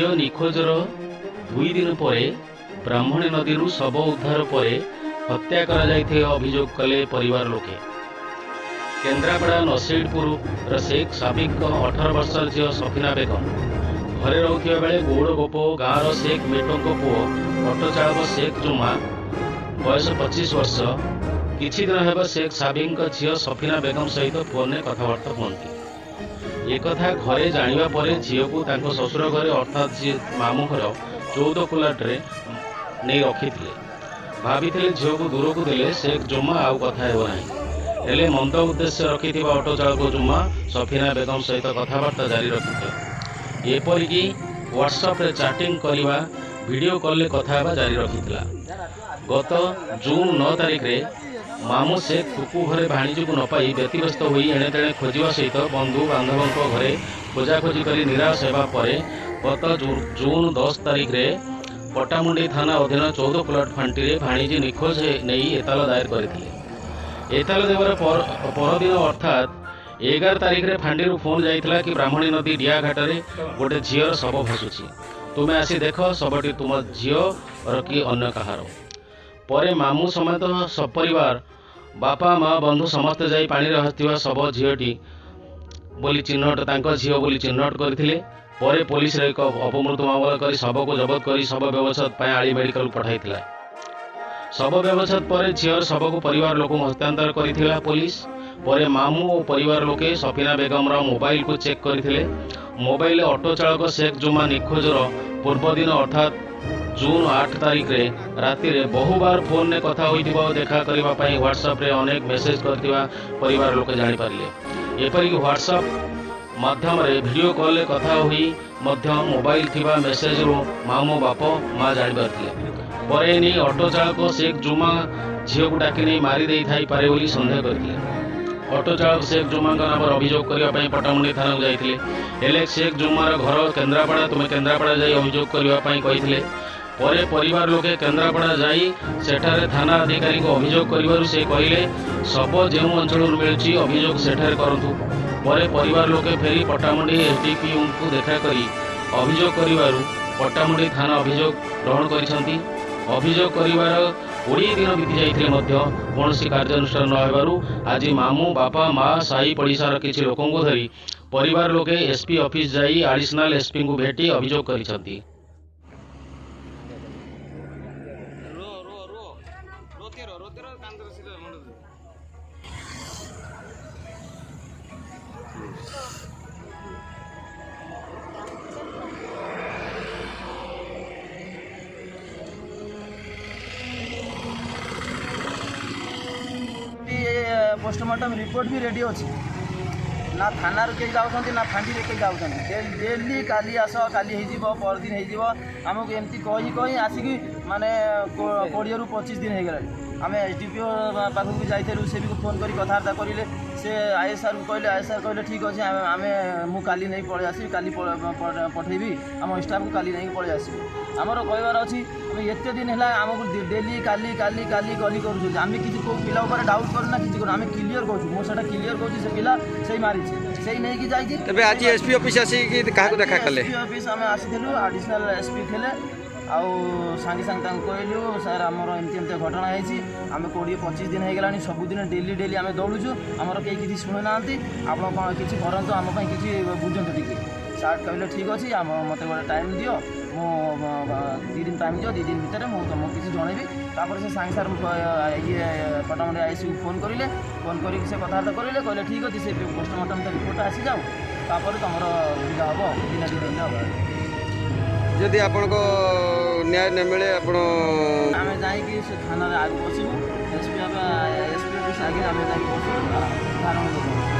झील निखोजर 2 दिन पर ब्राह्मणी नदी शव उद्धार पर हत्या अभियोग कले परिवार लोके। केन्द्रापड़ा नसीडपुर शेख साबिक 18 वर्षर झील सफिना बेगम घरे रोकवा बेले गौड़गोप गाँव शेख मिटो पुओ ऑटो चालक शेख जुमा बयस 25 वर्ष किछि दिन हेब शेख साबिक झील सफिना बेगम सहित फोन में कथबार्ता हुंती। एक घरे जानिबा परे झील को ससुर घरे अर्थात मामू घर 14 कुलाटे नहीं रखी भाभी झील को दूर को देले शेख जुम्मा आउ कथा हेब नाही हेले मंद उद्देश्य रखि ऑटो चालक जुम्मा सफिना बेगम सहित कथबार्ता जारी रखिथे। एपरिकी व्हाट्सएप रे चैटिंग करवा वीडियो कॉल ले कथा हेबा जारी रखिथिला। गत जून 9 तारिख रे मामू शेख कुकु घरे भाणीजी को न पाई व्यतिव्यस्त होई एणे तेणे खोजिवा सहित बंधु बांधवों घरे खोजाखोजी कर निराश होगा पर गत जून 10 तारिख रे पट्टामुंडी थाना अधीन 14 प्लट फांटी भाणीजी निखोज नहीं एताल दायर करथिले। एताल देवर परदिन अर्थात 11 तारिख रे फांडी फोन जाइथिला कि ब्राह्मणी नदी डिया घाटरे गोटे झीर शव भासुची, तुमे आसी देख शवटी तुम झीर कि अन्य कहार। परे मामू समेत सपरिवार बापा माँ बंधु समस्ते जाई पानी रे हस्तिवा शव झीटी बोली चिन्हट झील बोली चिन्हट करथिले। परे पुलिस रे एक अपमृत्यु मामला कर शव को जबत कर शव व्यवच्छेद आली मेडिकल पठाइथिला। शव व्यवच्छेद पर झीर शव को परिवार लोक हस्तांतर करिथिला पुलिस। परे मामू और परिवार लोके सफिना बेगम मोबाइल को चेक करथिले। मोबाइल ऑटो चालक शेख जुमा निखोजर पूर्व दिन अर्थात जून 8 तारिख रे राति रे बहु बार फोन ने कथा होइथिबा देखा करबा पई व्हाट्सएप रे अनेक मेसेज करथिबा परिवार लोक जानि पारले। एपरिक व्हाट्सएप माध्यम रे वीडियो कॉल ले कथा होई मध्य मोबाइल थिबा मेसेज रो मामो बाप माँ जानि पारथिले। परे नि ऑटो चालक शेख जुमा झील को डाकी नहीं मारी देई थाई पारे बोली संदेह करथिले। ऑटो चालक शेख जुमा नाम अभियोग करने पट्टामुंडी थाना जाइथिले। हेले शेख जुमार घर केन्द्रापड़ा, तुमे केन्द्रापड़ा जाई अभियोग करने कहिथिले। परे परिवार लोके केन्द्रापड़ा जाई सेठारे थाना अधिकारी को अभियोग करिवारु से कहिले शव जो अंचल मिलुची अभियोग सेठारे करंतु। परे परिवार लोके फेरी पट्टामुंडी एसडीपीओ को देखा करी अभियोग करिवारु पट्टामुंडी थाना अभियोग ग्रहण करिसंती। अभियोग करिवार 20 दिन बीती जाइथिले मध्य कौनसी कार्यानुष्ठान न हेबारु आज मामू बापा माँ साई पड़िशार किछि लोकों को धरी परिवार लोके एसपी ऑफिस जाई एडिशनल एसपी को भेटी अभियोग करिसंती। पोस्टमार्टम रिपोर्ट भी रेडी अच्छी ना थाना कई जाऊँ ना फांडी कई जाऊँ डेली काली आस काली हो परदिन होमको एमती कही कही आसिक माने 20 ରୁ 25 दिन हो गला। आम एसडीपीओ पाखक भी जाइलु से भी फोन कर कथबार्ता करें से आईएसआर को कहले आईएसआर कहले ठीक अच्छे आम मु काली नहीं पलि आसबि काली पठेबी आम स्टाफ को काली नहीं पलि आसबि। आमर कहबार अच्छी आम एत दिन है आमको डेली काली काली काली गली कर आम किसी पिला डाउट करूना कि आम क्लीयर कहूँ मुझे क्लीयर कहूँ से पिला से मारी से नहीं जाइए। आज एसपी ऑफिस आसिक देखा कले एसपी ऑफिस आम आसीलु एडिशनल एसपी थे आउ सांगे सांगे कहलु सर आमर एमती एमती घटना होती आम 20-25 दिन हो गला सबुदिन डेली डेली आम दौड़ुचु आमर कहीं किसी शुणु ना आप किसी करूँ आम किसी बुझंतु टी सार कहले ठीक अच्छे आम मत गोटे टाइम दियो मो 2 दिन टाइम दियो 2 दिन भितर मुझे तुमको किसी जनइबी। तापर से सांगे सार ये पट्टामुंडी आईसी को फोन करें फोन करके से कथबार्ता करें कहले ठीक अच्छे से पोस्टमार्टम रिपोर्ट आसी जाऊ तापर तुम सुविधा हम दिन 2 दिन हम जदि आपण को न्याय न मिले आपण आम जाइए थाना आगे बसबू एसपी ऑफिस आगे आम जाइए बसबू।